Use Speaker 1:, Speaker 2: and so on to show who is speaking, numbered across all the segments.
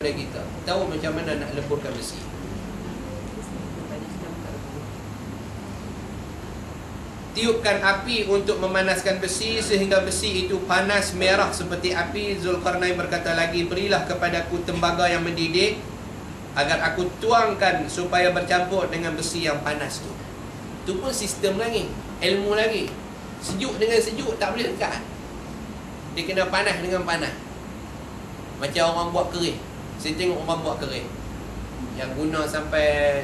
Speaker 1: kita tahu macam mana nak leburkan besi. Tiupkan api untuk memanaskan besi sehingga besi itu panas merah seperti api. Zulkarnain berkata lagi, berilah kepadaku tembaga yang mendidih agar aku tuangkan supaya bercampur dengan besi yang panas tu. Itu pun sistem lagi, ilmu lagi. Sejuk dengan sejuk tak boleh dekat. Dia kena panas dengan panas. Macam orang buat keris. Saya tengok orang buat keris yang guna sampai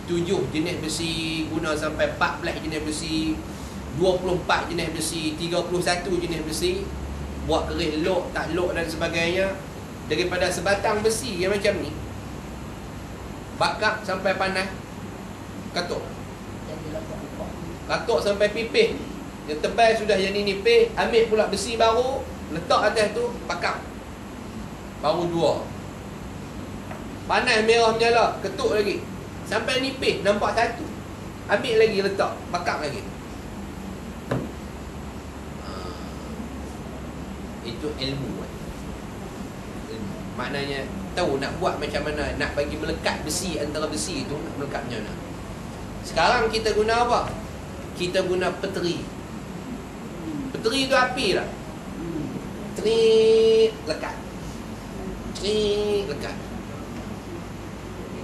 Speaker 1: 7 jenis besi, guna sampai 14 jenis besi, 24 jenis besi, 31 jenis besi. Buat keris lok, tak lok dan sebagainya. Daripada sebatang besi yang macam ni, bakar sampai panas, katuk sampai pipih. Yang tebal sudah jadi nipis, ambil pula besi baru, letak atas tu, bakar. Baru 2. Panas merah menyala, ketuk lagi sampai nipis, nampak satu. Ambil lagi, letak, bakar lagi. Itu ilmu. Maknanya tahu nak buat macam mana, nak bagi melekat besi antara besi itu, nak melekat macam mana. Sekarang kita guna apa? Kita guna peteri. Peteri tu api lah. Trik, lekat. Trik, lekat.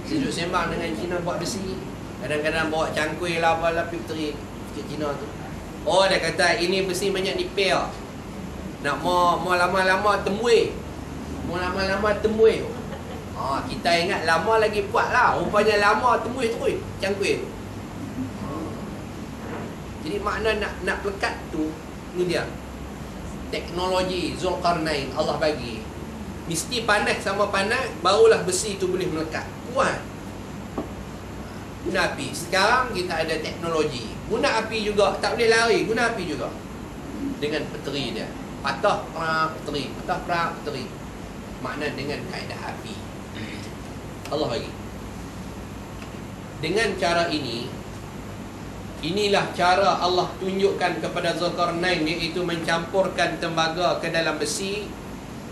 Speaker 1: Saya duduk sembang dengan Cina buat besi. Kadang-kadang bawa cangkui lah, apalah peteri sikit Cina tu. Oh, dia kata ini besi banyak nipis. Nak mau lama-lama tembui. Mau lama-lama tembui. Kita ingat lama lagi buat lah. Rupanya lama tembui terus cangkui tu. Jadi makna nak pelekat tu, ni dia. Teknologi Zulkarnain Allah bagi. Mesti panas sama panas, barulah besi tu boleh melekat. Kuat. Guna api. Sekarang kita ada teknologi. Guna api juga, tak boleh lari. Guna api juga. Dengan peteri dia. Patah perak peteri. Patah perak peteri. Makna dengan kaedah api. Allah bagi. Dengan cara ini, inilah cara Allah tunjukkan kepada Zulkarnain, iaitu mencampurkan tembaga ke dalam besi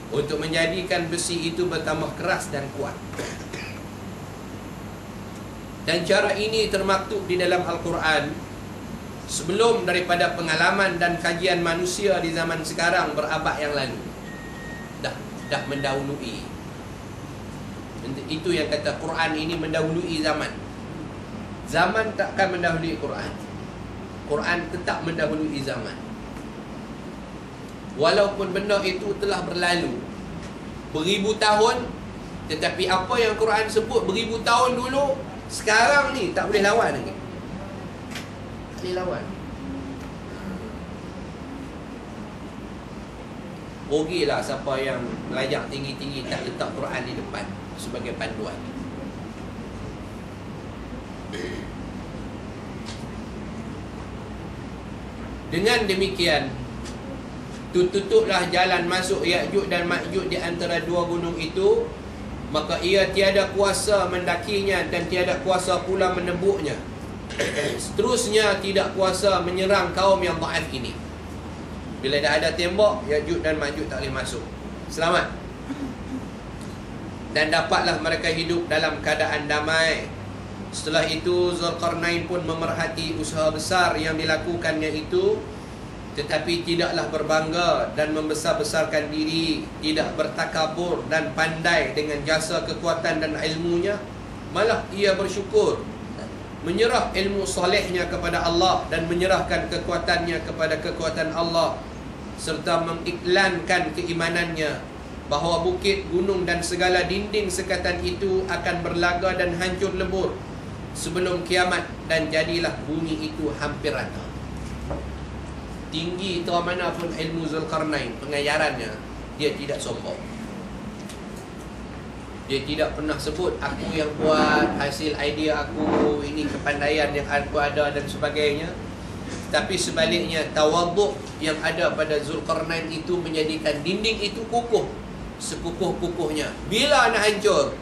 Speaker 1: untuk menjadikan besi itu bertambah keras dan kuat. Dan cara ini termaktub di dalam Al-Quran sebelum daripada pengalaman dan kajian manusia di zaman sekarang berabad yang lalu. Dah mendahului. Itu yang kata Quran ini mendahului zaman. Zaman takkan mendahului Quran. Quran tetap mendahului zaman. Walaupun benda itu telah berlalu beribu tahun, tetapi apa yang Quran sebut beribu tahun dulu, sekarang ni tak boleh lawan lagi. Tak boleh lawan. Rugilah siapa yang belajar tinggi-tinggi tak letak Quran di depan sebagai panduan. Dengan demikian, tutuplah jalan masuk Ya'juj dan Ma'juj di antara dua gunung itu, maka ia tiada kuasa mendakinya dan tiada kuasa pula menembuknya. Seterusnya tidak kuasa menyerang kaum yang dhaif ini. Bila dah ada tembok, Ya'juj dan Ma'juj tak boleh masuk. Selamat. Dan dapatlah mereka hidup dalam keadaan damai. Setelah itu Zulkarnain pun memerhati usaha besar yang dilakukannya itu, tetapi tidaklah berbangga dan membesar-besarkan diri, tidak bertakabur dan pandai dengan jasa kekuatan dan ilmunya. Malah ia bersyukur, menyerah ilmu solehnya kepada Allah dan menyerahkan kekuatannya kepada kekuatan Allah, serta mengiklankan keimanannya bahawa bukit, gunung dan segala dinding sekatan itu akan berlaga dan hancur lebur sebelum kiamat, dan jadilah bumi itu hampir rata. Tinggi terang mana pun ilmu Zulkarnain, pengajarannya, dia tidak sombong. Dia tidak pernah sebut aku yang buat, hasil idea aku, ini kepandaian yang aku ada dan sebagainya. Tapi sebaliknya, tawaduk yang ada pada Zulkarnain itu menjadikan dinding itu kukuh, sekukuh-kukuhnya. Bila nak hancur?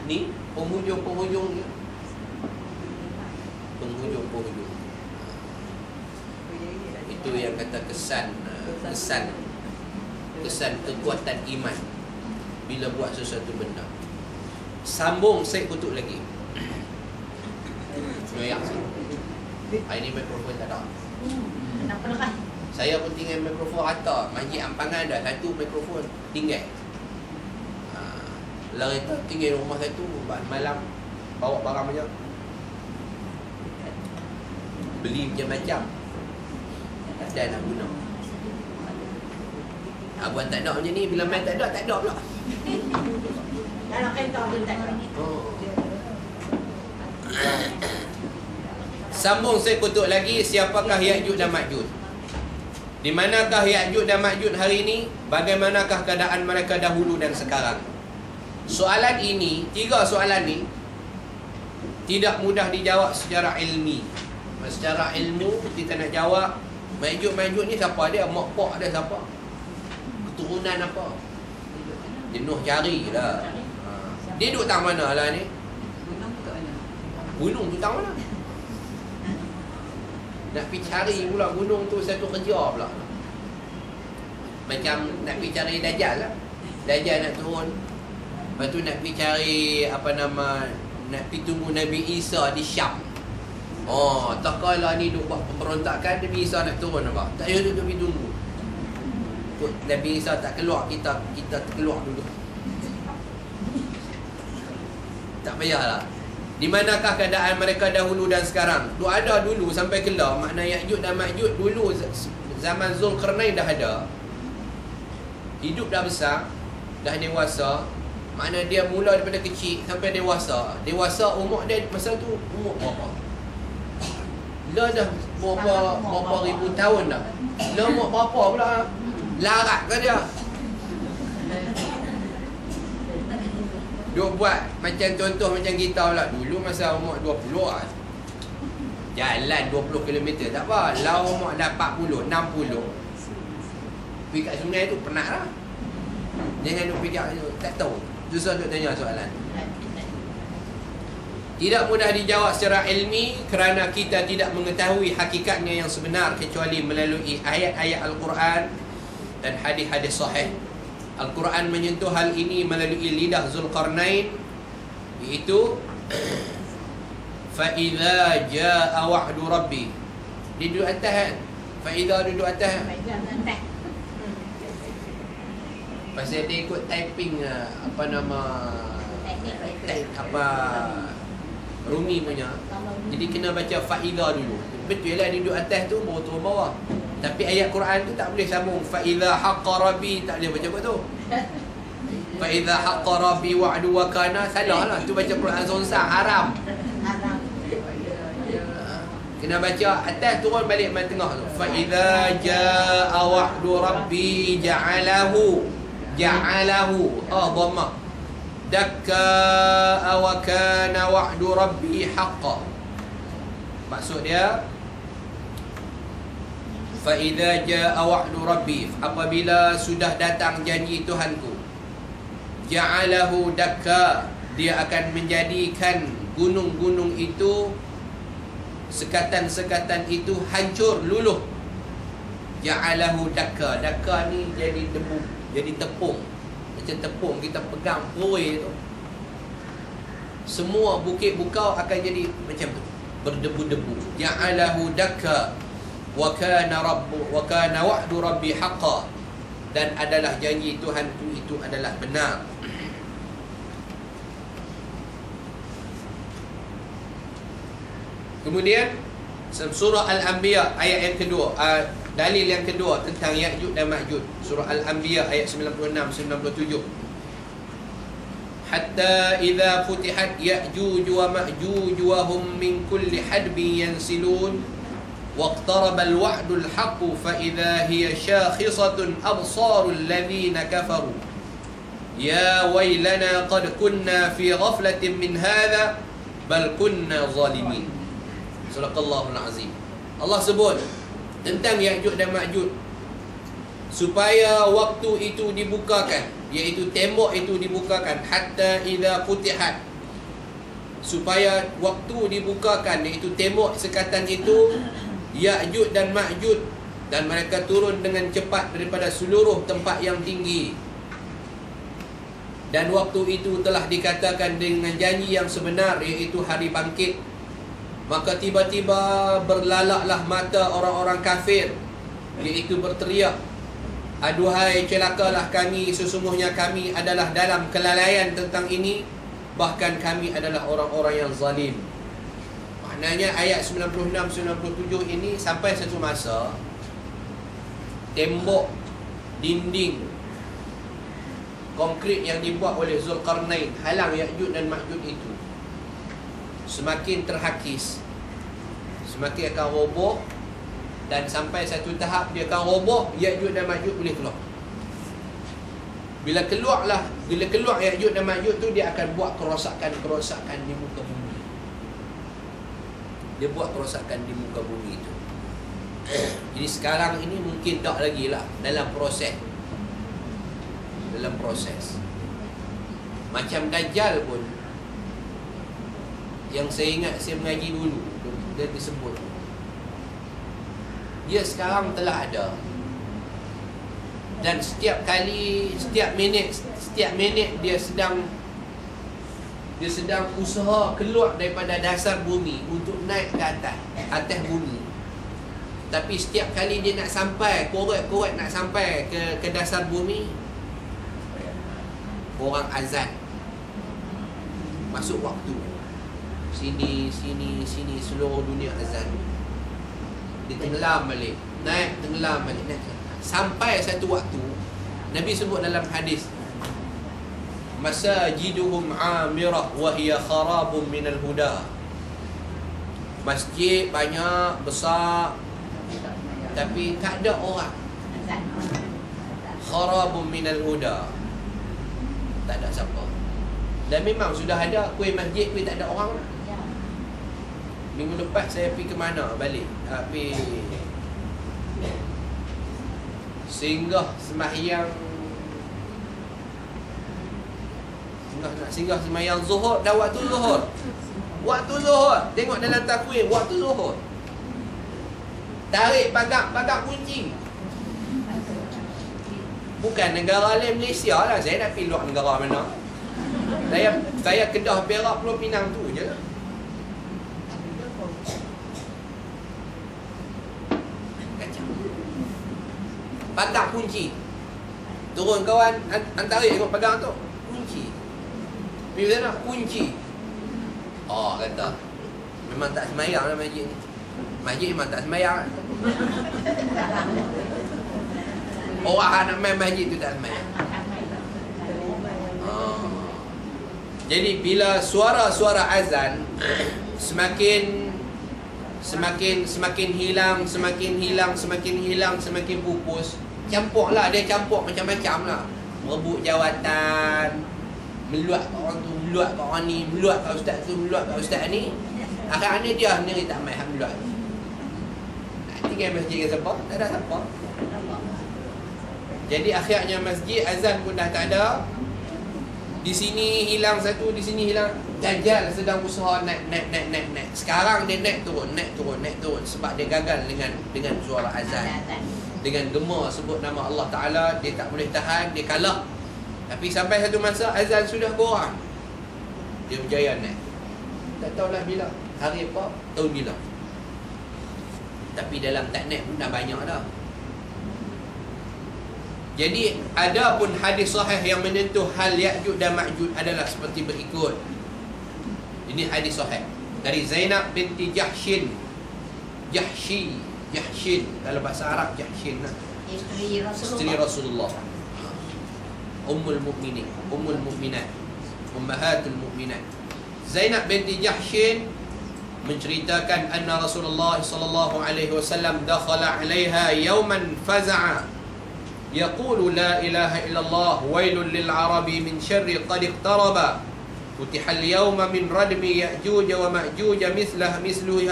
Speaker 1: Ni penghujung-penghujungnya. Penghujung-penghujung. Itu yang kata kesan kekuatan iman. bila buat sesuatu benda. Sambung Syed Kutub lagi. Noyak sini. Ini mikrofon tak ada.
Speaker 2: Kenapa lah?
Speaker 1: Saya pun tinggal mikrofon rata. Masjid Ampangan ada satu mikrofon tinggal. Lari tu tinggal rumah satu, malam bawa barang banyak. Beli macam-macam. Tak ada nak guna. Abang tak ada macam ni, bila main tak ada pula.
Speaker 2: Kalau kereta pun tak ada.
Speaker 1: Sambung saya kutuk lagi, siapakah Ya'juj dan Ma'juj? Di manakah Ya'juj dan Ma'juj hari ini? Bagaimanakah keadaan mereka dahulu dan sekarang? Soalan ini, 3 soalan ni tidak mudah dijawab secara ilmi. Secara ilmu kita nak jawab Ma'juj ni siapa dia? Mak pak dia siapa? Keturunan apa? Jenuh cari lah. Dia duduk tang mana lah ni? Gunung tu tang mana? Nak pergi cari pula gunung tu satu kerja pula. Macam nak pergi cari Dajjal lah. Dajjal nak turun. Lepas tu nak pergi cari nak pergi tunggu Nabi Isa di Syam. Tak kala ni duk buat pemberontakan, Nabi Isa nak turun apa? Tak payah duduk pergi tunggu. Nabi Isa tak keluar, kita keluar dulu. Tak payahlah. Di manakah keadaan mereka dahulu dan sekarang? Tu ada dulu sampai kelar. Makna Ya'juj dan Ma'juj dulu zaman Zulkarnain dah ada. Hidup dah besar, dah dewasa. Makna dia mula daripada kecil sampai dewasa. Dewasa umur dia masa tu umur berapa? Dah berapa ribu tahun dah. Dah umur berapa pula? Larat ke dia? Dia buat macam contoh macam kita pula. Dulu masa umur 20 lah. Jalan 20 km tak apa. Lau umur dah 40, 60. Pergi kat sungai tu penat lah. Jangan duk fikir tak tahu. Susah duk tanya soalan. Tidak mudah dijawab secara ilmi kerana kita tidak mengetahui hakikatnya yang sebenar kecuali melalui ayat-ayat Al-Quran dan hadis-hadis sahih. Al-Quran menyentuh hal ini melalui lidah Zulkarnain, iaitu فَإِذَا جَاءَ وَعْدُ رَبِّي. Dia duduk atas kan? Fa'idha duduk atas kan? Pasal dia ikut typing Rumi punya. Jadi kena baca Fa'idha dulu. Betul lah dia duduk atas tu baru turun bawah. Tapi ayat Quran tu tak boleh sambung Fa'idha haqqa rabbi, tak boleh baca apa tu. Fa'idha haqqa rabbi wa'du wa kana, salah lah. Tu baca Quran sonsang, haram. Kena baca atas turun balik main tengah tu. Fa'idha ja'a wa'du rabbi ja'alahu dhamma dakka wa kana wa'du rabbi haqqa. Maksud dia فَإِذَا جَاءَ وَعْدُ رَبِّي, apabila sudah datang janji Tuhanku, ja'alahu dakka, dia akan menjadikan gunung-gunung itu, sekatan-sekatan itu hancur luluh. Ja'alahu dakka. Dakka ni jadi debu, jadi tepung. Macam tepung kita pegang purih tu, semua bukit bukau akan jadi macam tu, berdebu-debu. Ja'alahu dakka wa kana wa'du rabbi haqqan, dan adalah janji Tuhanku itu adalah benar. Kemudian surah Al-Anbiya ayat yang kedua, dalil yang kedua tentang Ya'juj dan Ma'juj. Surah Al-Anbiya ayat 96-97. Hatta idza futihat Ya'juj wa Ma'juj wa hum min kulli hadbin yansilun واقترب الوعد الحق فإذا هي شاخصة أبصار الذين كفروا يا ويلنا قد كنا في غفلة من هذا بل كنا ظالمين. صدق الله العظيم. Allah sebut tentang Ya'juj dan Ma'juj supaya waktu itu dibukakan, iaitu tembok itu dibukakan. Hatta idza futihat, supaya waktu dibukakan, iaitu tembok sekatan itu, Ya'juj dan Ma'juj, dan mereka turun dengan cepat daripada seluruh tempat yang tinggi. Dan waktu itu telah dikatakan dengan janji yang sebenar, iaitu hari bangkit. Maka tiba-tiba berlalaklah mata orang-orang kafir, iaitu berteriak, aduhai celakalah kami, sesungguhnya kami adalah dalam kelalaian tentang ini, bahkan kami adalah orang-orang yang zalim. Maknanya ayat 96-97 ini sampai satu masa tembok, dinding konkrit yang dibuat oleh Zulkarnain halang Ya'juj dan Ma'juj itu semakin terhakis, semakin akan roboh, dan sampai satu tahap dia akan roboh, Ya'juj dan Ma'juj boleh keluar. Bila keluar Ya'juj dan Ma'juj tu, dia akan buat kerosakan di muka bumi. Dia buat kerosakan di muka bumi itu. Jadi sekarang ini mungkin tak lagi lah, dalam proses. Macam Dajjal pun, yang saya ingat saya mengaji dulu, dia disebut, dia sekarang telah ada. Dan setiap minit dia sedang usaha keluar daripada dasar bumi untuk naik ke atas bumi. Tapi setiap kali dia nak sampai, korek nak sampai ke dasar bumi, orang azan, masuk waktu, sini, seluruh dunia azan. Dia tenggelam balik, naik, tenggelam balik, naik. Sampai satu waktu, Nabi sebut dalam hadis, masajiduhum amirah wa hiya kharabun minal huda. Masjid banyak, besar, tapi tak ada orang. Kharabun minal huda, tak ada siapa. Dan memang sudah ada kuih masjid, kuih tak ada orang. Minggu lepas saya pergi ke mana balik, singgah sembahyang, singgah sembahyang zuhur. Dah waktu zuhur, tengok dalam takwim, waktu zuhur, tarik pagar kunci. Bukan negara lain, Malaysia lah. Saya nak pergi luar negara mana. Saya Kedah, Perak, Pulau Pinang tu je lah. Kacau. Pagar kunci. Turun kawan, tarik tengok pagar tu, kunci. Pergi sana, kunci. Oh, kata memang tak semayang lah masjid ni. Masjid memang tak semayang lah. Orang nak main masjid tu tak main. Jadi bila suara-suara azan semakin hilang, semakin pupus, campurlah, dia campur macam-macam lah. Merebut jawatan, meluat kat orang tu, meluat kat orang ni, meluat kat ustaz tu, meluat kat ustaz ni. Akhirnya dia sendiri tak main meluat. Tinggal masjid ke siapa? Tak ada siapa. Jadi akhirnya masjid, azan pun dah tak ada. Di sini hilang satu, di sini hilang. Dajjal sedang usaha naik. Sekarang dia naik turun. Sebab dia gagal dengan suara azan. Dengan gema sebut nama Allah Ta'ala, dia tak boleh tahan, dia kalah. Tapi sampai satu masa azan sudah kurang, dia berjaya naik. Tak tahulah bila, hari apa, tahun bila. Tapi dalam tak naik pun dah banyak dah. Jadi ada pun hadis sahih yang menyentuh hal Ya'juj dan Ma'juj adalah seperti berikut. Ini hadis sahih dari Zainab binti Jahshin. Dalam bahasa Arab Jahshin, isteri Rasulullah, Ummul Mu'minat, Ummahatul Mu'minat. Zainab binti Jahshin menceritakan anna Rasulullah sallallahu alaihi wasallam dakhala 'alaiha yawman faza'a يقول لا إله إلا الله ويل للعرب من شر قد اقترب فتح اليوم من ردم يأجوج ومأجوج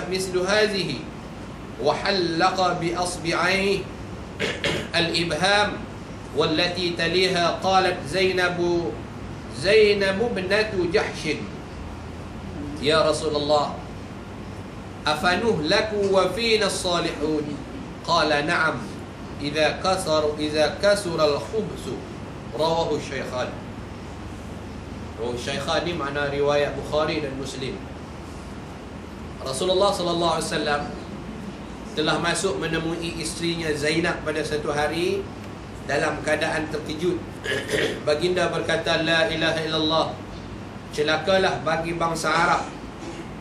Speaker 1: مثل هذه وحلق بأصبعيه الإبهام والتي تليها قالت زينب ابنة جحش يا رسول الله أفنهلك وفينا الصالحون قال نعم إذا كسر الخبث رواه الشيخان. Syaikhan ni makna riwayat Bukhari dan Muslim. Rasulullah sallallahu alaihi wasallam telah masuk menemui isterinya Zainab pada satu hari dalam keadaan terkejut. Baginda berkata, la ilaha illallah, celakalah bagi bangsa Arab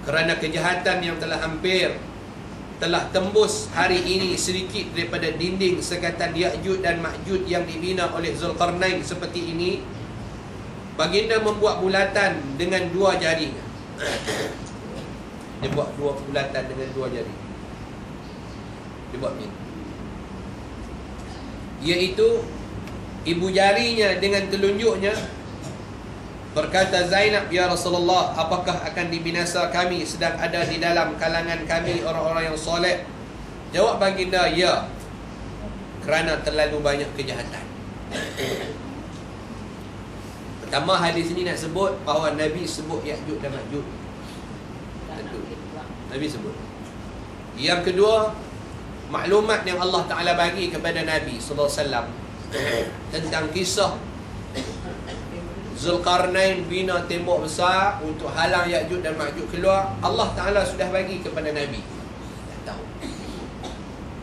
Speaker 1: kerana kejahatan yang telah tembus hari ini sedikit daripada dinding sekatan Ya'juj dan Ma'juj yang dibina oleh Zulkarnain seperti ini. Baginda membuat bulatan dengan dua jarinya. Dia buat dua bulatan dengan dua jari. Dia buat ni, iaitu ibu jarinya dengan telunjuknya. Berkata Zainab, ya Rasulullah, apakah akan dibinasa kami sedang ada di dalam kalangan kami orang-orang yang soleh? Jawab baginda, ya, kerana terlalu banyak kejahatan. Pertama, hadis ini nak sebut bahawa Nabi sebut Ya'juj dan Ma'juj. Nabi sebut. Yang kedua, maklumat yang Allah Ta'ala bagi kepada Nabi SAW tentang kisah Zulkarnain bina tembok besar untuk halang Ya'juj dan Ma'juj keluar. Allah Ta'ala sudah bagi kepada Nabi. Tak tahu.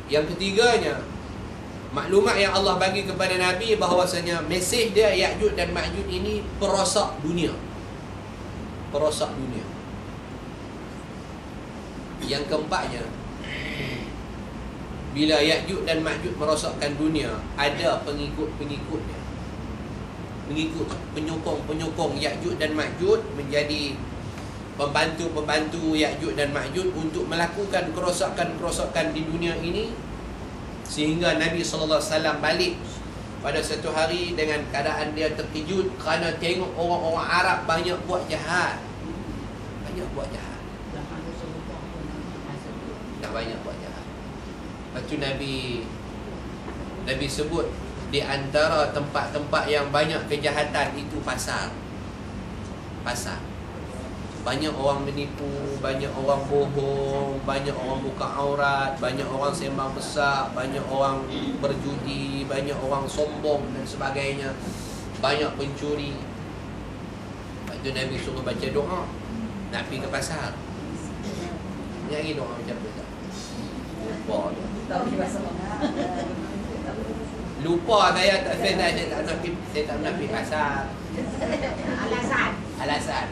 Speaker 1: Yang ketiganya, maklumat yang Allah bagi kepada Nabi bahawasanya mesej dia Ya'juj dan Ma'juj ini perosak dunia. Perosak dunia. Yang keempatnya, bila Ya'juj dan Ma'juj merosakkan dunia, ada pengikut-pengikutnya. Penyokong Ya'juj dan Ma'juj menjadi pembantu-pembantu Ya'juj dan Ma'juj untuk melakukan kerosakan-kerosakan di dunia ini. Sehingga Nabi SAW balik pada satu hari dengan keadaan dia terkejut kerana tengok orang-orang Arab banyak buat jahat. Banyak buat jahat. Tak banyak buat jahat. Lepas tu Nabi sebut di antara tempat-tempat yang banyak kejahatan itu pasar. Pasar. Banyak orang menipu, banyak orang bohong, banyak orang buka aurat, banyak orang sembang besar, banyak orang berjudi, banyak orang sombong dan sebagainya, banyak pencuri. Lepas tu Nabi suruh baca doa nak pergi ke pasar. Ni lagi doa macam tu tak? Lupa saya tak nak pergi pasar. Alasan.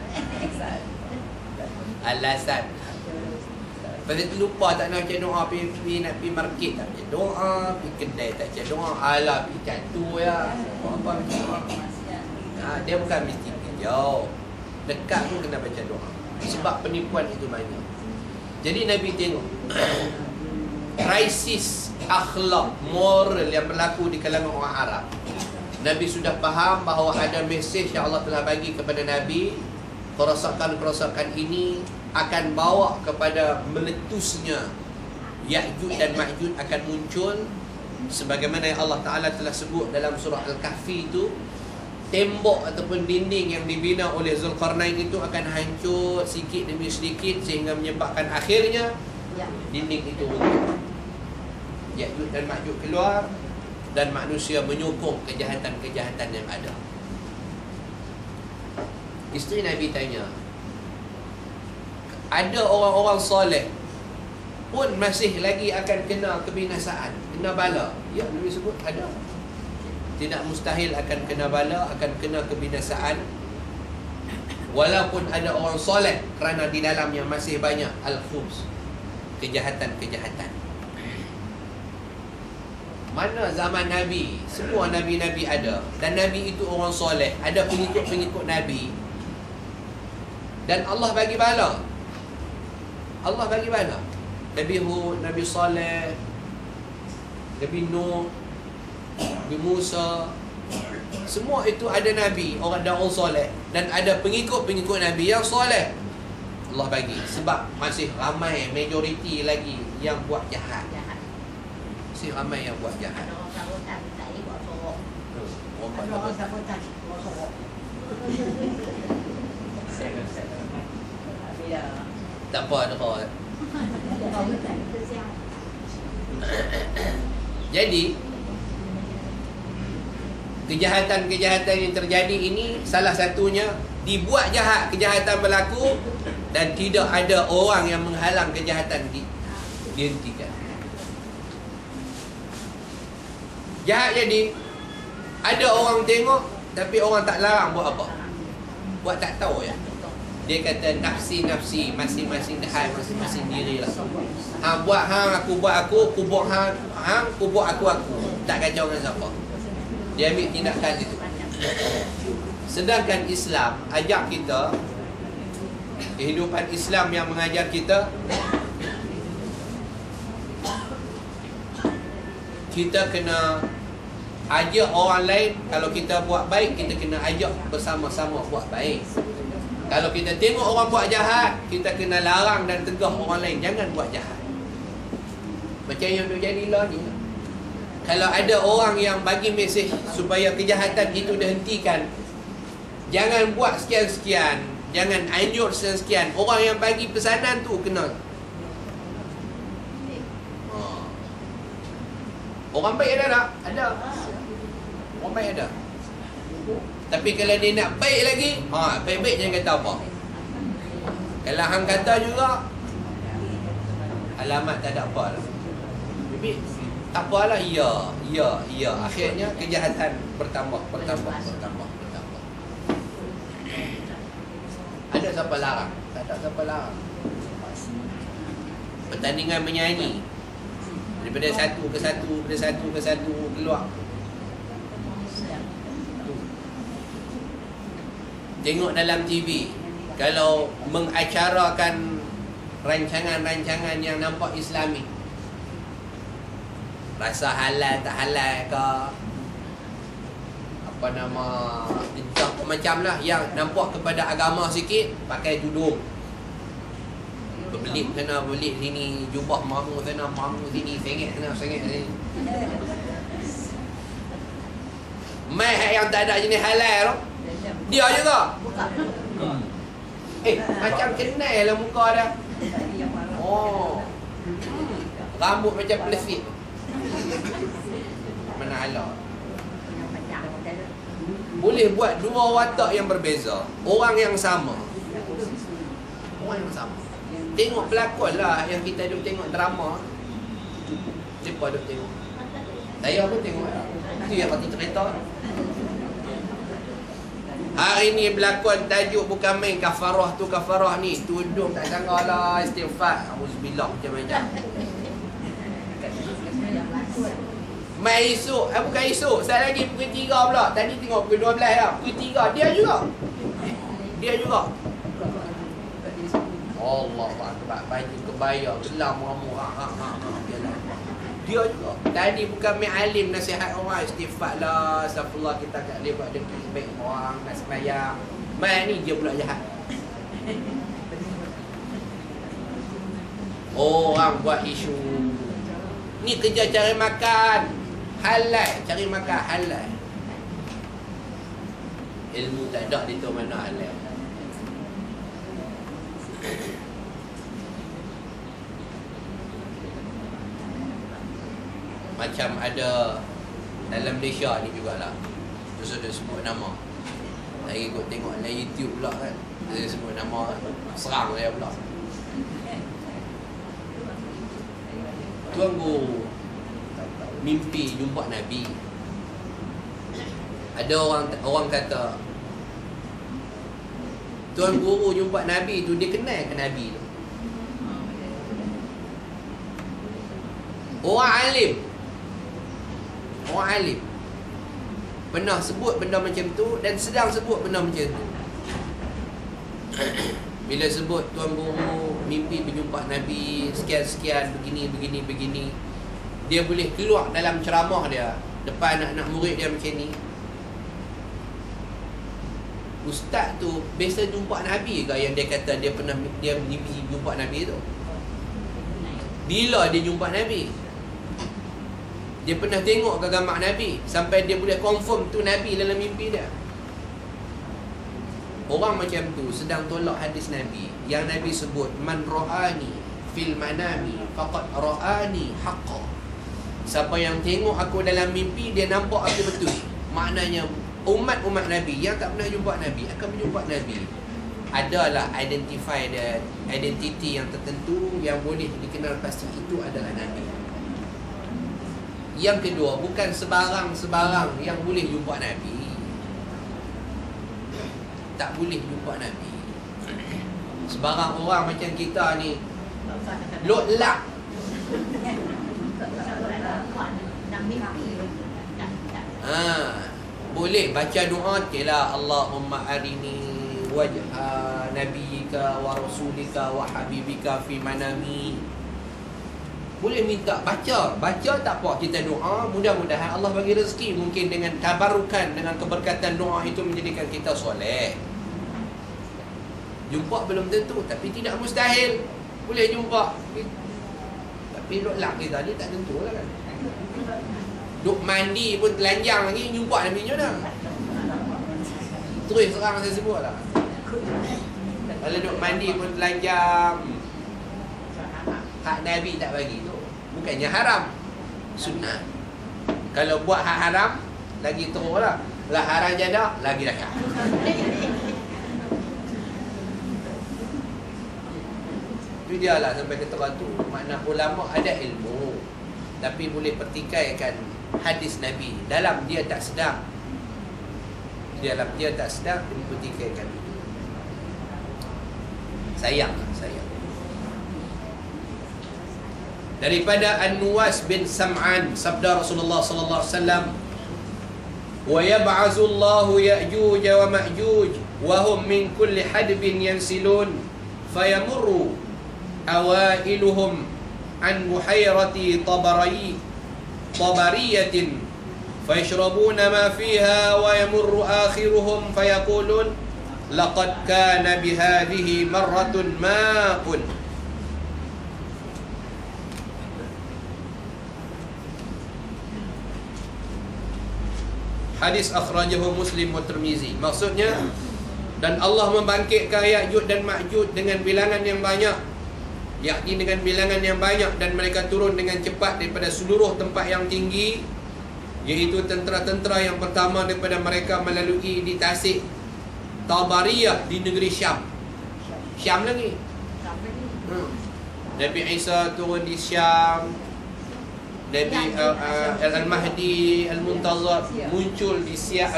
Speaker 1: Pasal tu lupa tak nak baca doa, pergi nak pergi market tak baca doa, pergi kedai tak baca doa, alah pergi catu ya. Apa macam dia bukan mesti pergi jauh. Dekat pun kena baca doa. Sebab penipuan itu banyak. Jadi Nabi tengok krisis akhlak moral yang berlaku di kalangan orang Arab. Nabi sudah faham bahawa ada mesej yang Allah telah bagi kepada Nabi. Kerosakan-kerosakan ini akan bawa kepada meletusnya Ya'juj dan Ma'juj akan muncul. Sebagaimana yang Allah Ta'ala telah sebut dalam surah Al-Kahfi itu, tembok ataupun dinding yang dibina oleh Zulkarnain itu akan hancur sedikit demi sedikit sehingga menyebabkan akhirnya dinding itu runtuh. Ya'juj dan Ma'juj keluar dan manusia menyokong kejahatan-kejahatan yang ada. Isteri Nabi tanya, ada orang-orang soleh pun masih lagi akan kena kebinasaan, kena bala? Ya, Nabi sebut ada. Tidak mustahil akan kena bala, akan kena kebinasaan, walaupun ada orang soleh, kerana di dalamnya masih banyak al-khubz, kejahatan-kejahatan. Mana zaman Nabi, semua Nabi-Nabi ada, dan Nabi itu orang soleh, ada pengikut-pengikut Nabi, dan Allah bagi bala. Allah bagi bala. Nabi Hud, Nabi Saleh, Nabi Nuh, Nabi Musa, semua itu ada Nabi, orang daun soleh, dan ada pengikut-pengikut Nabi yang soleh. Allah bagi. Sebab masih ramai, majoriti lagi yang buat jahat. Masih ramai yang buat jahat.
Speaker 2: Orang sabotan tak buat sorok. Orang sabotan buat sorok.
Speaker 1: Tak apa, ada kau. Jadi kejahatan-kejahatan yang terjadi ini salah satunya dibuat jahat, kejahatan berlaku dan tidak ada orang yang menghalang kejahatan dihentikan. Jahat jadi ada orang tengok tapi orang tak larang buat apa? Buat tak tahu ya. Dia kata nafsi-nafsi, masing-masing hal, masing-masing diri lah. Hang buat hang, aku buat aku buat hang, aku buat aku. Tak kacau dengan siapa. Dia ambil tindakan itu. Sedangkan Islam ajak kita, kehidupan Islam yang mengajar kita, kita kena ajak orang lain. Kalau kita buat baik, kita kena ajak bersama-sama buat baik. Kalau kita tengok orang buat jahat, kita kena larang dan tegah orang lain jangan buat jahat. Macam yang terjadi lah ni. Kalau ada orang yang bagi mesej supaya kejahatan itu dihentikan, jangan buat sekian-sekian, jangan anjur sekian-sekian. Orang yang bagi pesanan tu kena. Orang baik ada tak? Ada. Orang baik ada. Tapi kalau dia nak baik lagi, baik-baik jangan kata apa. Kalau hang kata juga, alamat tak ada apa lah. Tapi tak apalah, ya. Akhirnya kejahatan bertambah. Ada siapa larang? Tak ada siapa larang. Pertandingan menyanyi, daripada satu ke satu keluar. Tengok dalam TV, kalau mengacarakan rancangan-rancangan yang nampak Islami, rasa halal tak halal ke, apa nama, macam lah yang nampak kepada agama sikit, pakai tudung, berbelit sana, berbelit sini, jubah mamu sana, mamu sini, sengit sana, sengit sini. Mai yang tak ada jenis halal tu, dia juga. Macam kenal lah muka dah. Rambut macam pelesik. Mana ala. Boleh buat dua watak yang berbeza, orang yang sama. Tengok pelakon lah yang kita duk tengok drama. Siapa duk tengok? Saya pun tengok. Itu yang kata cerita. Hari ni berlakon tajuk bukan main, kafarah tu kafarah ni, tudung tak sangka lah, istighfar, auzubillah macam-macam. Mai esok, bukan esok, saya lagi pukul 3 pula. Tadi tengok pukul 12 lah, pukul 3 dia juga. Allah Akbar, baju kebaya, gelam ramu, dia juga. Tadi bukan main alim nasihat orang, istighfar lah, astagfirullah, kita tak boleh buat demi baik orang, nak sembahyang. Mai ni dia pula jahat. Orang buat isu ni kerja cari makan halal, cari makan halal. Ilmu tak ada di tu mana halal. Macam ada dalam Malaysia ni jugalah, terus ada sebut nama. Saya ikut tengok dalam YouTube pula kan, dia sebut nama, serang dia pula. Tuan Guru mimpi jumpa Nabi. Ada orang kata Tuan Guru jumpa Nabi tu, dia kenal ke Nabi tu? Orang alim pernah sebut benda macam tu dan sedang sebut benda macam tu. Bila sebut Tuan Guru mimpi berjumpa Nabi sekian-sekian, begini, dia boleh keluar dalam ceramah dia depan anak-anak murid dia macam ni. Ustaz tu biasa jumpa Nabi ke yang dia kata dia mimpi jumpa Nabi tu? Bila dia jumpa Nabi? Dia pernah tengok ke gambar Nabi sampai dia boleh confirm tu Nabi dalam mimpi dia? Orang macam tu sedang tolak hadis Nabi yang Nabi sebut, man ra'ani fil manami faqad ra'ani haqqa. Siapa yang tengok aku dalam mimpi, dia nampak aku betul. maknanya umat-umat Nabi yang tak pernah jumpa Nabi akan berjumpa Nabi. Adalah identiti yang tertentu yang boleh dikenal pasti itu adalah Nabi. Yang kedua, bukan sebarang-sebarang yang boleh jumpa Nabi. Tak boleh jumpa Nabi. Sebarang orang macam kita ni lotlak. Boleh baca doa telah Allahumma arini wajha nabiyika wa rasulika wa habibika fi manami. Boleh minta baca tak apa, kita doa, mudah-mudahan Allah bagi rezeki. Mungkin dengan tabarukan, dengan keberkatan doa itu menjadikan kita soleh. Jumpa belum tentu, tapi tidak mustahil. Boleh jumpa. Tapi lotlak kita ni tak tentu lah kan. Duk mandi pun telanjang lagi, jumpa Nabi nya dah. Terus serang saya sebut lah. Kalau duk mandi pun telanjang, hak Nabi tak bagi tu. Bukannya haram, sunnah. Kalau buat hak haram, lagi teruk lah. Lah haram jadah, lagi dah. Itu dia lah sampai ke tu. Makna ulama ada ilmu, tapi boleh pertikaikan hadis Nabi. Dalam dia tak sedar, dia pertikaikan. Sayang. Daripada An-Nuwas bin Sam'an, sabda Rasulullah sallallahu alaihi wasallam, wa yab'athu Allahu Ya'juj wa Ma'juj wa hum min kulli hadbin yansilun fayamurru awailuhum an buhayrati tabariyatin fayashrabuna ma fiha wa yamurru akhiruhum fayaqulun laqad kana bihadhihi marratun ma'un. Hadis akhrajahu Muslim wa Tirmizi. Maksudnya, dan Allah membangkitkan Ya'juj dan Ma'juj dengan bilangan yang banyak, yakni dengan bilangan yang banyak, dan mereka turun dengan cepat daripada seluruh tempat yang tinggi, iaitu tentera-tentera yang pertama daripada mereka melalui di tasik Tabariyah di negeri Syam. Syam lagi. Nabi Isa turun di Syam. Nabi Al-Mahdi Al-Muntazar muncul di Syam.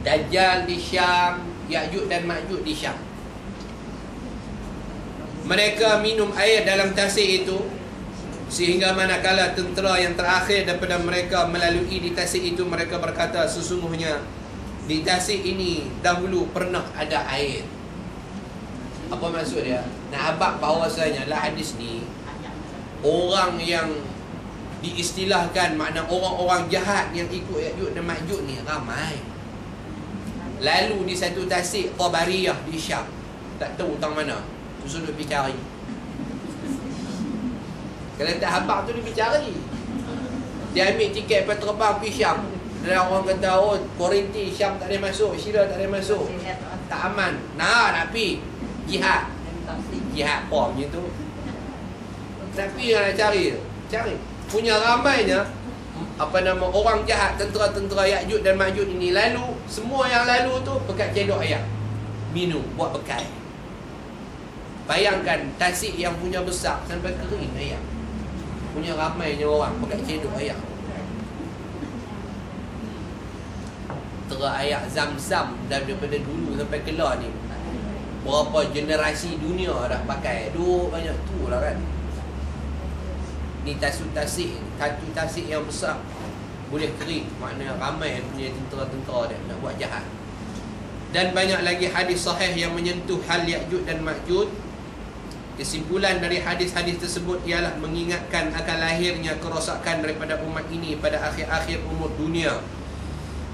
Speaker 1: Dajjal di Syam. Ya'juj dan Ma'juj di Syam. Mereka minum air dalam tasik itu, sehingga manakala tentera yang terakhir daripada mereka melalui di tasik itu, mereka berkata, sesungguhnya di tasik ini dahulu pernah ada air. Apa maksud dia? Nak abang bahawasanya lah hadis ni, orang yang diistilahkan makna orang-orang jahat yang ikut Ya'juj dan Ma'juj ni ramai. Lalu di satu tasik Tabariyah di Syam, tak tahu tang mana, tu suruh pergi cari. Kalau tak habaq tu dia pergi cari. Dia ambil tiket lepas terbang pergi Syam. Dan orang kata, oh kuarantin Syam tak boleh masuk, Syria tak boleh masuk, tak aman. Nak pergi jihad apa macam tu. Tapi yang nak cari punya ramainya orang jahat, tentera-tentera Ya'juj dan Ma'juj ini. Lalu semua yang lalu tu pekat cendok ayam, minum buat bekal. Bayangkan tasik yang punya besar sampai kering ayam, punya ramainya orang pekat cendok ayam. Tera air Zam-Zam daripada dulu sampai kelar ni, berapa generasi dunia dah pakai. Banyak tu lah kan. Ni tasik yang besar boleh kering, maknanya ramai punya tentera-tentera dia nak buat jahat. Dan banyak lagi hadis sahih yang menyentuh hal Ya'juj dan Ma'juj. Kesimpulan dari hadis-hadis tersebut ialah mengingatkan akan lahirnya kerosakan daripada umat ini pada akhir-akhir umur dunia.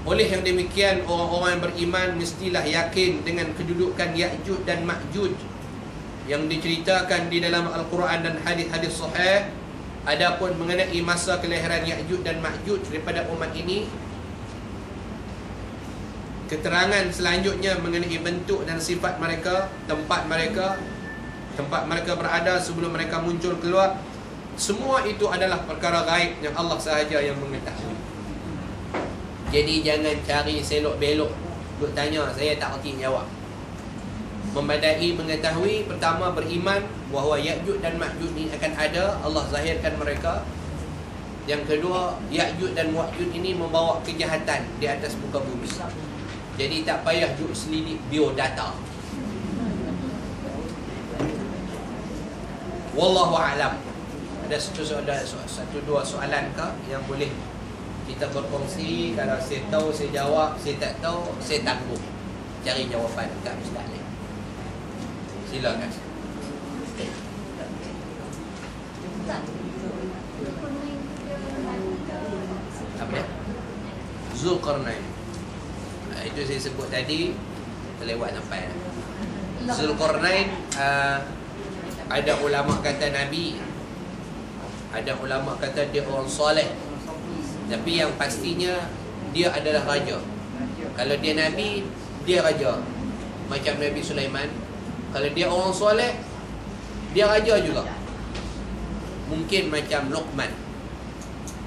Speaker 1: Oleh yang demikian, orang-orang yang beriman mestilah yakin dengan kedudukan Ya'juj dan Ma'juj yang diceritakan di dalam Al-Quran dan hadis-hadis sahih. Adapun mengenai masa kelahiran Ya'juj dan Ma'juj daripada umat ini, keterangan selanjutnya mengenai bentuk dan sifat mereka, tempat mereka berada sebelum mereka muncul keluar, Semua itu adalah perkara gaib yang Allah sahaja yang mengetahui. Jadi jangan cari selok-belok duk tanya, saya tak reti jawab. Memadai mengetahui, pertama beriman bahawa Ya'juj dan Ma'juj ini akan ada, Allah zahirkan mereka. Yang kedua, Ya'juj dan Ma'juj ini membawa kejahatan di atas muka bumi. Jadi tak payah duk selidik biodata. Wallahu a'lam. Ada satu dua soalan ke yang boleh kita berkongsi? Kalau saya tahu saya jawab, saya tak tahu saya tangguh cari jawapan kat ustaz ni. Silakan. Apa? Zulkarnain. Itu saya sebut tadi, terlewat sampai. Zulkarnain, ada ulama kata Nabi, ada ulama kata dia orang soleh. Tapi yang pastinya dia adalah raja. Kalau dia Nabi, dia raja. Macam Nabi Sulaiman. Kalau dia orang soleh, dia raja juga. Mungkin macam Luqman.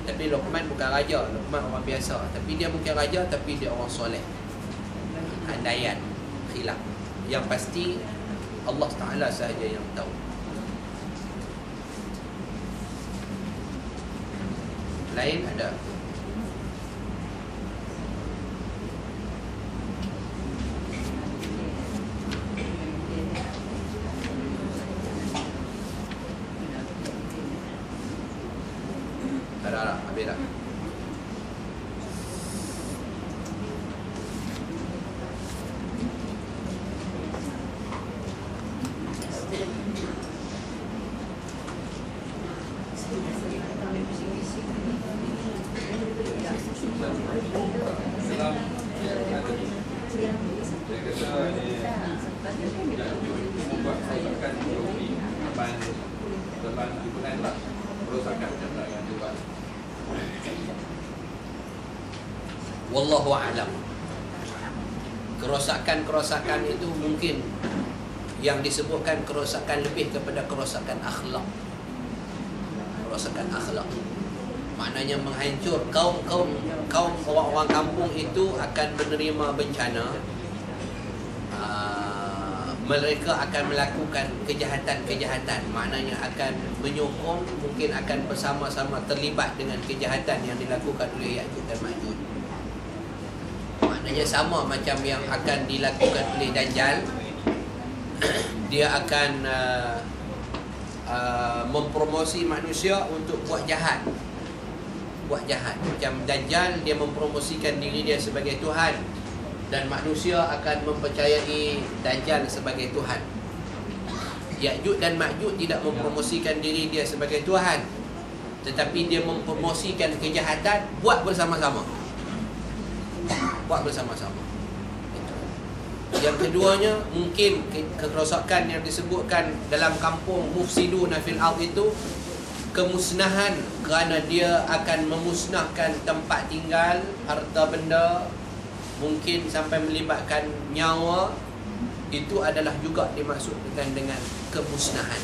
Speaker 1: Tapi Luqman bukan raja, Luqman orang biasa. Tapi dia mungkin raja, tapi dia orang soleh. Andaian, khilaf. Yang pasti Allah Ta'ala sahaja yang tahu. Lain ada? Ada, habis dah. Wallahu a'lam. Kerosakan itu mungkin yang disebutkan kerosakan lebih kepada kerosakan akhlak. Kerosakan akhlak maknanya menghancur kaum orang-orang kampung itu akan menerima bencana. Mereka akan melakukan kejahatan-kejahatan, maknanya akan menyokong, mungkin akan bersama-sama terlibat dengan kejahatan yang dilakukan oleh Ya'juj dan Ma'juj. Maknanya sama macam yang akan dilakukan oleh Dajjal. Dia akan mempromosi manusia untuk buat jahat. Macam Dajjal, dia mempromosikan diri dia sebagai Tuhan, dan manusia akan mempercayai Dajjal sebagai Tuhan. Ya'juj dan Ma'juj tidak mempromosikan diri dia sebagai Tuhan, tetapi dia mempromosikan kejahatan, buat bersama-sama. Yang keduanya, mungkin kerosakan yang disebutkan dalam kampung mufsiduna fil ard itu kemusnahan, kerana dia akan memusnahkan tempat tinggal, harta benda, mungkin sampai melibatkan nyawa. Itu adalah juga dimaksudkan dengan kemusnahan.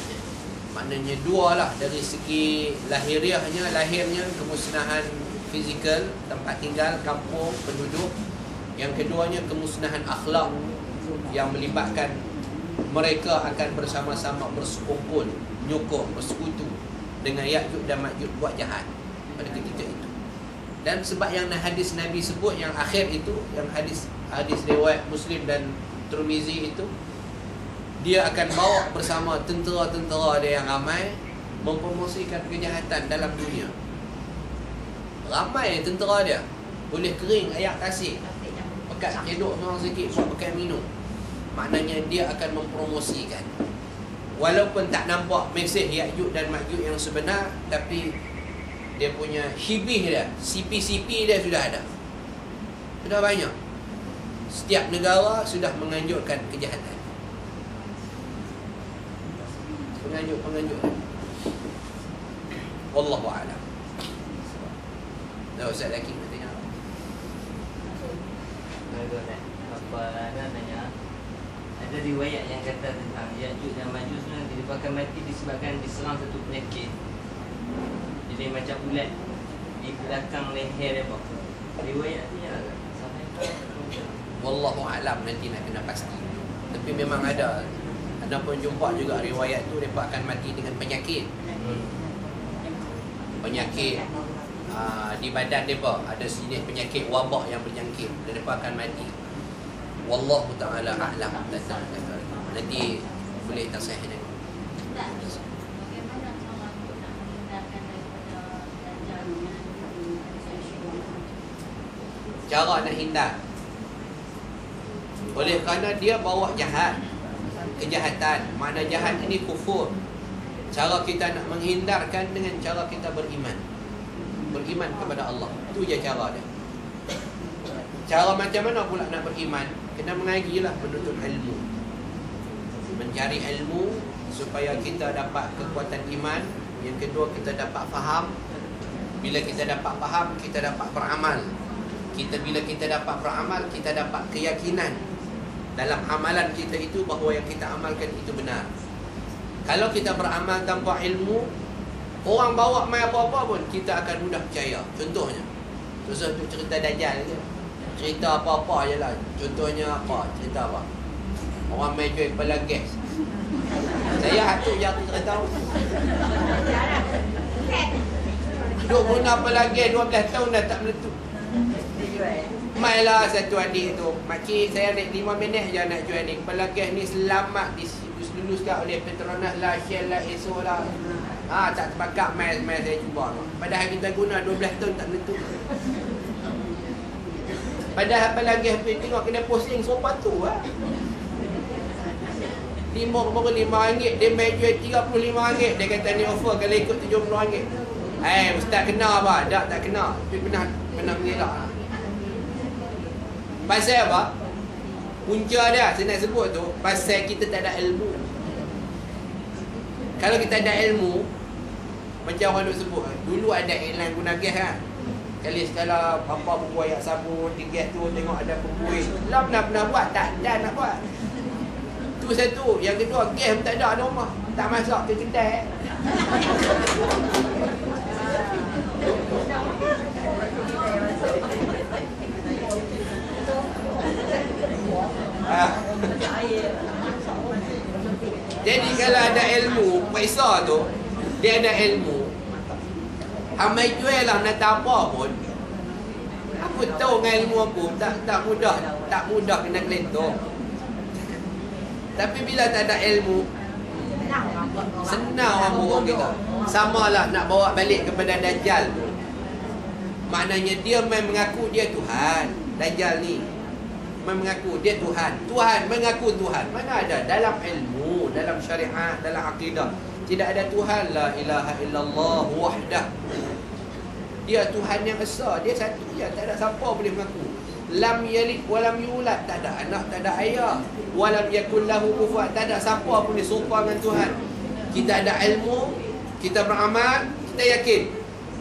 Speaker 1: Maknanya dua lah, dari segi lahirnya kemusnahan fizikal, tempat tinggal, kampung, penduduk. Yang keduanya kemusnahan akhlak, yang melibatkan mereka akan bersama-sama bersekongkol, nyokong, bersekutu dengan Ya'juj dan Ma'juj buat jahat pada ketika itu. Dan sebab yang hadis Nabi sebut yang akhir itu, yang hadis riwayat Muslim dan Tirmizi itu, dia akan bawa bersama tentera-tentera dia yang ramai mempromosikan kejahatan dalam dunia. Ramai tentera dia, boleh kering ayak tasik, bekat cedok seorang sikit, buat bekat minum. Maknanya dia akan mempromosikan. Walaupun tak nampak mesej Ya'juj dan Ma'juj yang sebenar, tapi dia punya hibih dia, CP-CP dia sudah ada. Sudah banyak. Setiap negara sudah menganjurkan kejahatan. Penganjur. Wallahu a'lam. Dah Ustaz lagi nak tanya.
Speaker 3: Ada riwayat yang kata tentang Ya'juj dan Ma'juj nanti dia akan mati disebabkan diserang satu penyakit. Jadi macam bulat di belakang leher dia apa. Riwayat ni agak sampai
Speaker 1: Wallahu a'lam, nanti nak kena pasti. Tapi memang ada pun jumpa juga riwayat tu mereka akan mati dengan penyakit. Penyakit di badan mereka ada jenis penyakit wabak yang berjangkit dan mereka akan mati. Wallahu ta'ala a'lam. Nanti boleh tasih ni.
Speaker 2: Bagaimana orang tu nak menghindarkan daripada dajjal dengan syaitan?
Speaker 1: Cara nak hindar, oleh kerana dia bawa jahat, kejahatan. Makna jahat ini kufur. Cara kita nak menghindarkan dengan cara kita beriman. Beriman kepada Allah. Itu je cara dia. Cara macam mana pula nak beriman? Kena mengajilah, menuntut ilmu. Mencari ilmu supaya kita dapat kekuatan iman. Yang kedua, kita dapat faham. Bila kita dapat faham, kita dapat beramal. Bila kita dapat beramal, kita dapat keyakinan dalam amalan kita itu bahawa yang kita amalkan itu benar. Kalau kita beramal tanpa ilmu, orang bawa mai apa-apa pun kita akan mudah percaya. Contohnya, susah untuk cerita Dajjal je. Cerita apa-apa je lah. Contohnya apa? Cerita apa? Orang mai jual kepala gas. Saya hatu yang cerita. Duk guna kepala gas 12 tahun dah tak meletup. Mailah satu adik tu, makcik saya naik 5 minit je nak jual ni. Kepala gas ni selamat diluluskan oleh Petronas lah, Shell lah, Esso lah. Tak terbakar, mai saya cuba. Padahal kita guna 12 tahun tak meletup. Padahal kepala gas tu tengok kena pusing sopa tu lah. RM5, dia main jual RM35. Dia kata ni offer kalau ikut RM70. Ustaz kena apa? Tak kena. Tapi pernah mengelak. Pasal apa? Punca dia saya nak sebut tu, pasal kita tak ada ilmu. Kalau kita ada ilmu, macam orang duk sebut, dulu ada iklan guna gas kan. Kali sekala apa buku ayat sabun di gas tu, tengok ada pembuih. Lah pernah buat, tak ada nak buat. Tu satu. Yang kedua, gas pun tak ada rumah. Tak masuk ke kedai. Jadi kalau ada ilmu, Faisal tu dia ada ilmu. Hamai jual lah nak apa pun. Aku tahu dengan ilmu aku tak mudah kena kelentor. Tapi bila tak ada ilmu, senang orang burung kita. Samalah nak bawa balik kepada Dajjal tu. Maknanya dia main mengaku dia Tuhan. Dajjal ni mengaku dia Tuhan. Tuhan mengaku Tuhan. Mana ada dalam ilmu, dalam syariat, dalam akidah. Tidak ada Tuhan. La ilaha illallah wahdah. Dia Tuhan yang besar. Dia satu je. Tak ada siapa boleh mengaku. Lam yalid walam yulad. Tak ada anak, tak ada ayah. Walam yakul lahu kufuwan. Tak ada siapa boleh serupa dengan Tuhan. Kita ada ilmu, kita beramal, kita yakin.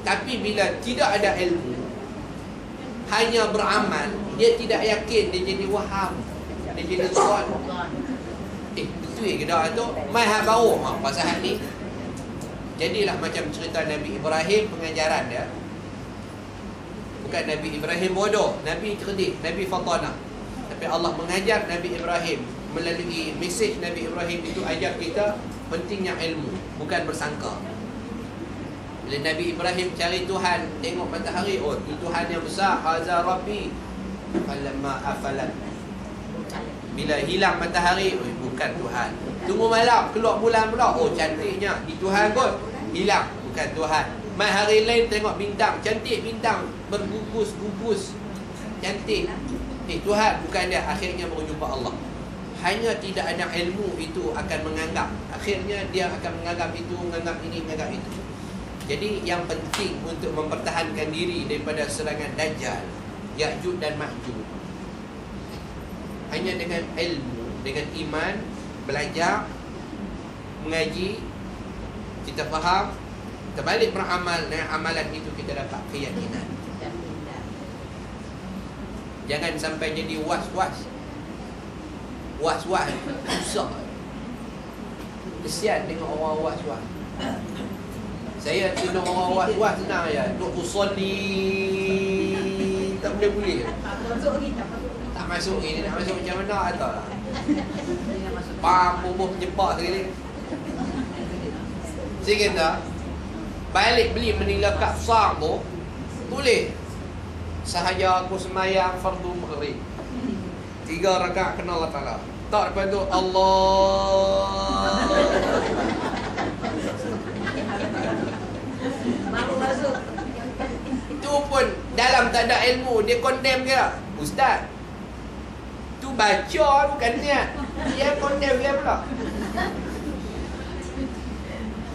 Speaker 1: Tapi bila tidak ada ilmu, hanya beramal, dia tidak yakin, dia jadi waham, dia jadi tuan. Itu ke dah tu mai hak bau pasal hal ni. Jadilah macam cerita Nabi Ibrahim, pengajaran dia. Bukan Nabi Ibrahim bodoh, Nabi cerdik, Nabi fatanah. Tapi Allah mengajar Nabi Ibrahim melalui mesej Nabi Ibrahim itu, ajar kita pentingnya ilmu, bukan bersangka. Bila Nabi Ibrahim cari Tuhan, tengok matahari, oh itu Tuhan yang besar, haza rabbi. Falamma afalat, bila hilang matahari, oh bukan Tuhan. Tunggu malam, keluar bulan pula, oh cantiknya, di Tuhan kot. Hilang, bukan Tuhan. Mai hari lain tengok bintang, cantik bintang, bergugus-gugus, cantik. Tuhan, bukan dia. Akhirnya baru jumpa Allah. Hanya tidak ada ilmu itu akan menganggap. Akhirnya dia akan menganggap itu, menganggap ini, menganggap itu. Jadi yang penting untuk mempertahankan diri daripada serangan Dajjal, Ya'juj dan Ma'juj, hanya dengan ilmu, dengan iman, belajar, mengaji, kita faham, kita balik beramal, dengan amalan itu kita dapat keyakinan. Jangan sampai jadi was-was. Was-was susah. Kesian tengok orang was-was. Saya tengok orang was-was senang je. Duk usolli. Tak boleh.
Speaker 2: Masuk lagi tak masuk.
Speaker 1: Tak masuk ni, nak masuk macam mana atau lah. Pam, bubuh penjepak sekali. Saya kata, balik beli menila kafsar tu, boleh. Sahaja aku semayang fardu maghrib. 3 rakaat kena Allah Ta'ala. Tak lepas tu Allah.
Speaker 2: Baru masuk.
Speaker 1: Tu pun dalam tak ada ilmu, dia condemn ke tak? Ustaz, tu baca bukan niat. Dia condemn dia pula.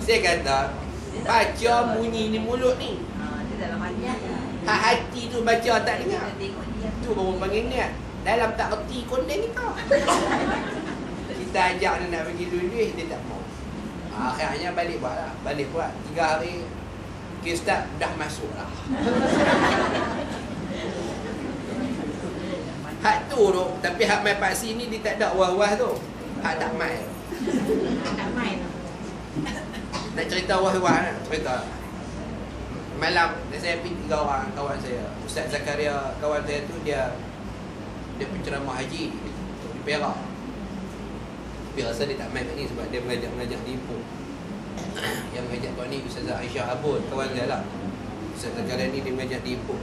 Speaker 1: Saya kata, baca bunyi ni mulut ni.
Speaker 2: Dia dalam hati.
Speaker 1: Hak hati tu baca tak dengar.
Speaker 2: Tengok dia.
Speaker 1: Tu baru panggil niat. Dalam tak reti condemn kita. Kita ajak dia nak bagi duit, dia tak mau. Akhirnya balik buat lah. Balik buat 3 hari. Okay, Ustaz, dah masuk lah. Hak tu tu. Tapi hak main paksi ni dia tak ada wah-wah tu. Hak tak main.
Speaker 2: Tak main.
Speaker 1: Nak cerita wah-wah nak cerita. Malam saya pergi 3 orang kawan saya. Ustaz Zakaria kawan saya tu dia penceramah haji di Perak. Tapi rasa dia tak main kat ni sebab dia mengajak di Ipoh. Yang mengajak kau ni Ustazah Aisyah Abud, kawan saya lah. Ustaz Zakaria ni dia mengajak di Ipoh.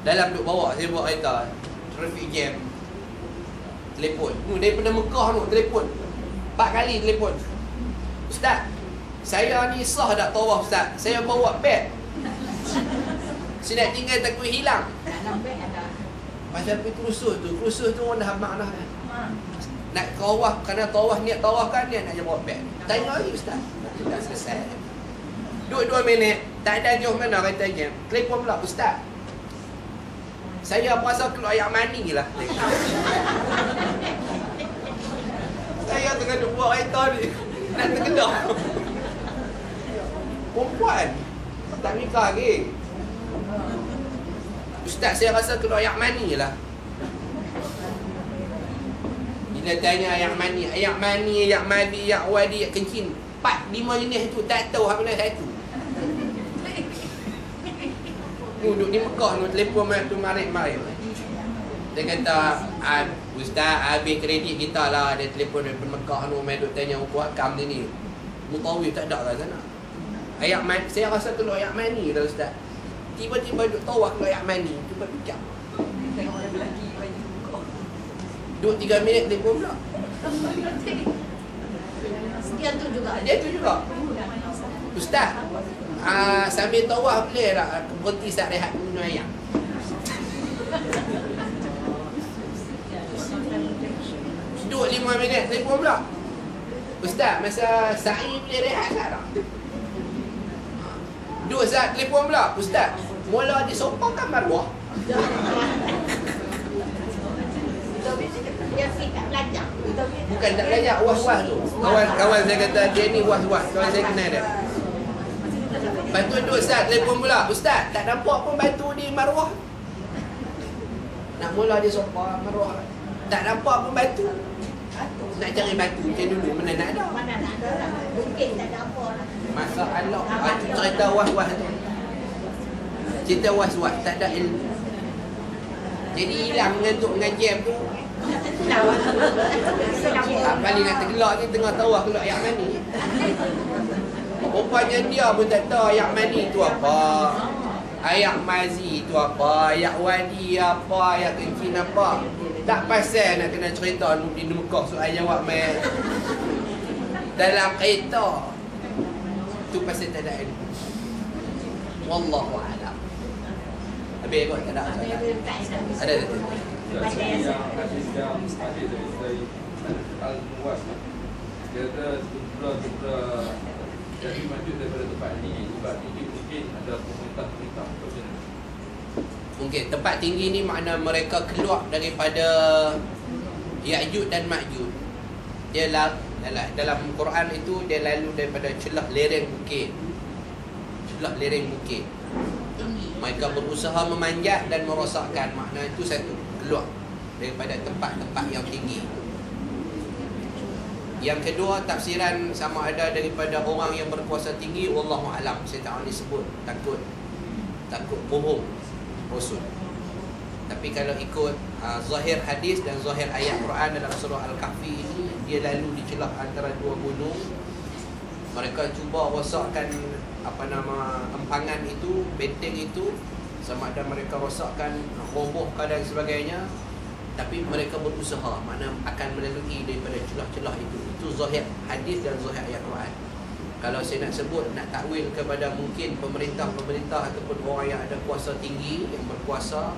Speaker 1: Dalam duk bawa, saya bawa kereta, traffic jam, telefon. Daripada Mekah tu, telefon 4 kali telefon. Ustaz, saya ni sah tak tawaf Ustaz? Saya bawa beg. Saya nak tinggal takut hilang.
Speaker 2: Dalam beg ada.
Speaker 1: Pasal pergi kursus tu dah makna nak tawaf, kerana tawaf niat tawaf kan niat nak bawa beg. Tanya lagi Ustaz. Dah selesai. 2 minit, tak ada jauh mana kereta jam. Telefon pula, Ustaz, saya rasa keluar air mani lah. Saya tengah duk buat kereta ni, nak terkedah. Perempuan tak nikah lagi. Ustaz, saya rasa keluar air mani lah. Bila tanya air mani, air madi, air wadi, air kencing, 4-5 jenis tu tak tahu apa mana satu. Duduk di Mekah tu, telefon tu marik-marik. Dia kata, Ustaz, habis kredit kita lah. Dia telefon dari Mekah tu, main duk tanya hukum hakam ni. Mutawif tak ada lah sana. Ayak mani, saya rasa keluar ayak mani dah Ustaz. Tiba-tiba duk tawaf keluar ayak mani. Cuba pijak.
Speaker 2: Tengok orang lelaki baju kau.
Speaker 1: Duk 3 minit telefon pula.
Speaker 2: Dia tu juga.
Speaker 1: Dia tu juga. Ustaz, sambil tawaf boleh tak berhenti saat rehat minum air? Duk 5 minit telefon pula. Ustaz, masa sa'i boleh rehat tak? Duk saat telefon pula. Ustaz, mula di sofa kan maruah?
Speaker 2: Dia fit tak belajar.
Speaker 1: Bukan tak belajar, was-was tu. Kawan saya kata dia ni was-was. Kawan saya kenal dia. Lepas tu duduk Ustaz, telefon pula. Ustaz, tak nampak pun batu di maruah. Nak mula di sofa maruah. Tak nampak pun batu. Nak cari batu macam dulu, mana nak ada?
Speaker 2: Mana nak ada? Mungkin tak ada apa lah.
Speaker 1: Masalah. Cerita was-was tu. Cerita was-was, tak ada ilmu. Jadi hilang ngantuk dengan jam tu. Paling nak tergelak ni tengah tawaf keluar ayak mani. Rupanya dia pun tak tahu ayak mani tu apa. Ayak mazi tu apa. Ayak wadi apa. Ayak kencing apa. Tak pasal nak kena cerita di Mekah soal jawab main dalam kereta. Tu pasal tak ada ilmu. Wallahu a'lam. Habis kot tak ada. Ada tak?
Speaker 4: Yang dari Al-Muwas, dia kata jumlah jadi maju daripada tempat ini sebab ini mungkin ada pemerintah
Speaker 1: Mungkin tempat tinggi ni makna mereka keluar daripada Ya'juj dan Ma'juj. Dia dalam Quran itu dia lalu daripada celah lereng bukit. Celah lereng bukit. Mereka berusaha memanjat dan merosakkan. Makna itu satu, keluar daripada tempat-tempat yang tinggi. Yang kedua, tafsiran sama ada daripada orang yang berkuasa tinggi, wallahu alam. Saya tak boleh sebut, takut bohong Rasul. Tapi kalau ikut zahir hadis dan zahir ayat Quran dalam surah Al-Kahfi ini, dia lalu di celah antara dua gunung. Mereka cuba rosakkan empangan itu, benteng itu, sama ada mereka rosakkan, robohkan dan sebagainya. Tapi mereka berusaha, makna akan melalui daripada celah-celah itu. Itu zahir hadis dan zahir ayat Quran. Kalau saya nak sebut, nak takwil kepada mungkin pemerintah ataupun orang yang ada kuasa tinggi, yang berkuasa,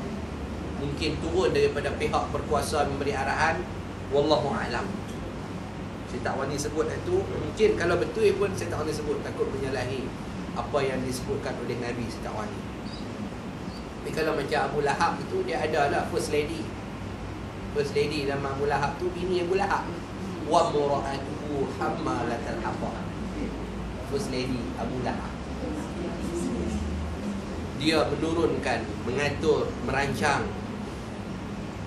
Speaker 1: mungkin turun daripada pihak berkuasa memberi arahan, wallahu a'lam. Saya tak wani sebut itu. Mungkin kalau betul pun saya tak wani sebut, takut menyalahi apa yang disebutkan oleh Nabi, saya tak wani. Tapi kalau macam Abu Lahab itu, dia adalah first lady. First lady dalam Abu Lahab tu bini Abu Lahab. Wa mura'atuhu hammalatal hatab. First lady Abu Lahab. Dia menurunkan, mengatur, merancang,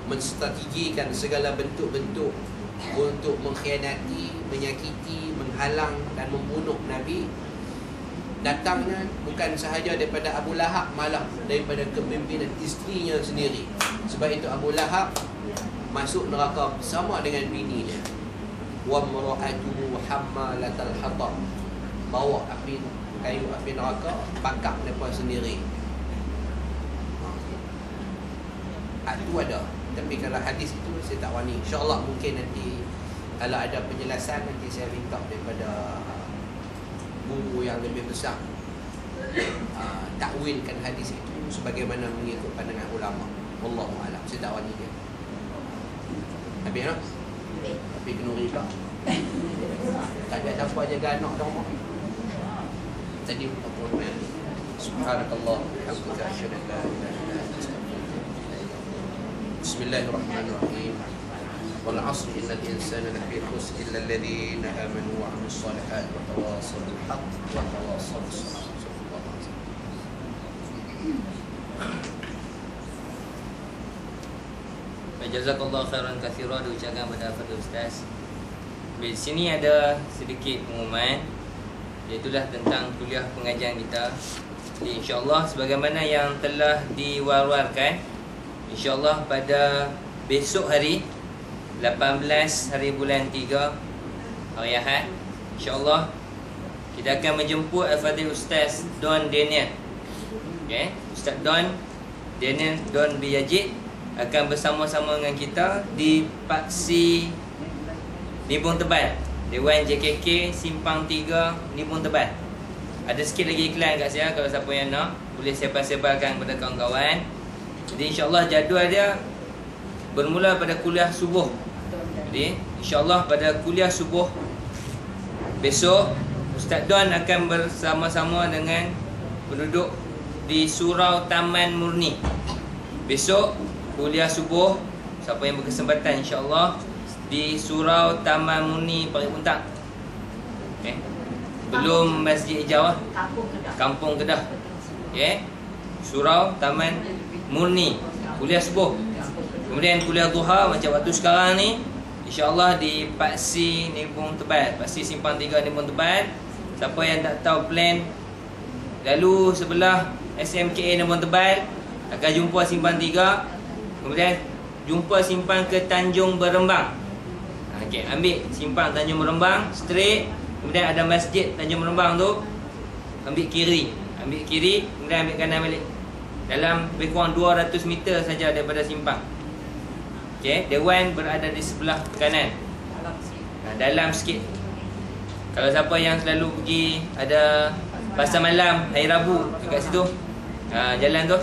Speaker 1: menstrategikan segala bentuk-bentuk untuk mengkhianati, menyakiti, menghalang dan membunuh Nabi. Datangnya bukan sahaja daripada Abu Lahab, malah daripada kepimpinan isterinya sendiri. Sebab itu Abu Lahab masuk neraka sama dengan bini dia. Wa mar'atuhu hammalatal hatab. Bawa kayu api neraka, bakar mereka sendiri. Itu ada. Tapi kalau hadis itu saya tak wani. InsyaAllah mungkin nanti kalau ada penjelasan, nanti saya minta daripada guru yang lebih besar takwilkan hadis itu sebagaimana mengikut pandangan ulama. Wallahu a'lam. Saya tak wani dia. Habis tak? Tapi kena riba. Tak ada siapa jaga anak dah mak. Tadi apa? Subhanakallah walhamdulillah asyhadu an la ilaha illa anta astaghfiruka. Bismillahirrahmanirrahim. Wal 'asri innal insana lafi khusr illa alladhina amanu wa 'amilus solihat wa tawassaw bil haqq wa tawassaw bis sabr.
Speaker 3: Jazakallah khairan katsiran diucapkan pada Fadil Ustaz. Di sini ada sedikit pengumuman, iaitulah tentang kuliah pengajian kita. Jadi insya-Allah sebagaimana yang telah diwar-warkan, insya-Allah pada besok hari 18 hari bulan 3 hari Ahad, insya-Allah kita akan menjemput Al-Fadhil Ustaz Don Daniel. Okey, Ustaz Don Daniel Don Biyajid akan bersama-sama dengan kita di Paksi Nibung Tebal, Dewan JKK Simpang 3 Nibung Tebal. Ada sikit lagi iklan kat saya, kalau siapa yang nak boleh sebar-sebarkan kepada kawan-kawan. Jadi insya-Allah jadual dia bermula pada kuliah subuh. Jadi insya-Allah pada kuliah subuh besok Ustaz Don akan bersama-sama dengan penduduk di Surau Taman Murni. Besok kuliah subuh, siapa yang berkesempatan insya-Allah di Surau Taman Murni Parit Puntang. Okey. Belum Masjid Hijau, Kampung Kedah. Okey. Surau Taman Murni, kuliah subuh. Kemudian kuliah duha macam waktu sekarang ni, insya-Allah di Paksi Nibung Tebal, Paksi Simpang 3 Nibung Tebal. Siapa yang tak tahu plan, lalu sebelah SMKA Nibung Tebal akan jumpa Simpang 3. Kemudian jumpa simpang ke Tanjung Berembang. Okey, ambil simpang Tanjung Berembang straight, kemudian ada masjid Tanjung Berembang tu, ambil kiri, kemudian ambil kanan balik. Dalam lebih kurang 200 meter saja daripada simpang. Okey, dewan berada di sebelah kanan. Dalam sikit. Kalau siapa yang selalu pergi ada pasar malam hari Rabu dekat situ, jalan tu.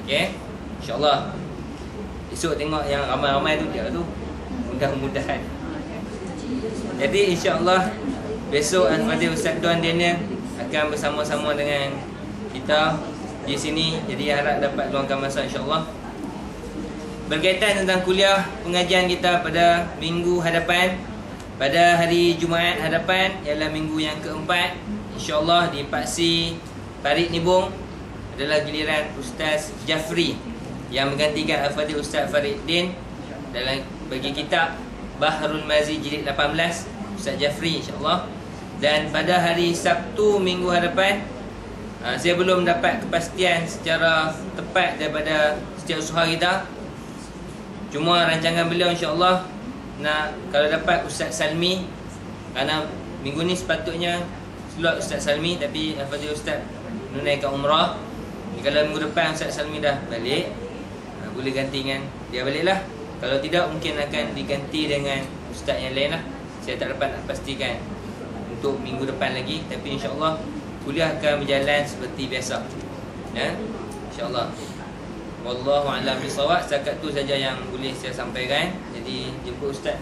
Speaker 3: Okey, insya-Allah esok tengok yang ramai-ramai tu dia tu. Mudah-mudahan. Jadi insya-Allah besok Al-Fadhil Ustaz Don Daniel akan bersama-sama dengan kita di sini. Jadi harap dapat luangkan masa insya-Allah. Berkaitan tentang kuliah pengajian kita pada minggu hadapan, pada hari Jumaat hadapan ialah minggu yang keempat, insya-Allah di Paksi Parit Nibung adalah giliran Ustaz Jafri yang menggantikan Al-Fadhil Ustaz Fariddin dalam bagi kitab Bahrul Mazi jilid 18 Ustaz Jafri insya-Allah. Dan pada hari Sabtu minggu hadapan, saya belum dapat kepastian secara tepat daripada setiausaha kita. Cuma rancangan beliau insya-Allah nak kalau dapat Ustaz Salmi, kerana minggu ni sepatutnya slot Ustaz Salmi, tapi Al-Fadhil Ustaz menunaikan umrah. Kalau minggu depan Ustaz Salmi dah balik, boleh ganti dengan dia baliklah. Kalau tidak mungkin akan diganti dengan ustaz yang lain lah. Saya tak dapat nak pastikan untuk minggu depan lagi, tapi insya-Allah kuliah akan berjalan seperti biasa. Ya, insya-Allah. Wallahu a'lam bishawab. Setakat tu saja yang boleh saya sampaikan. Jadi jemput ustaz.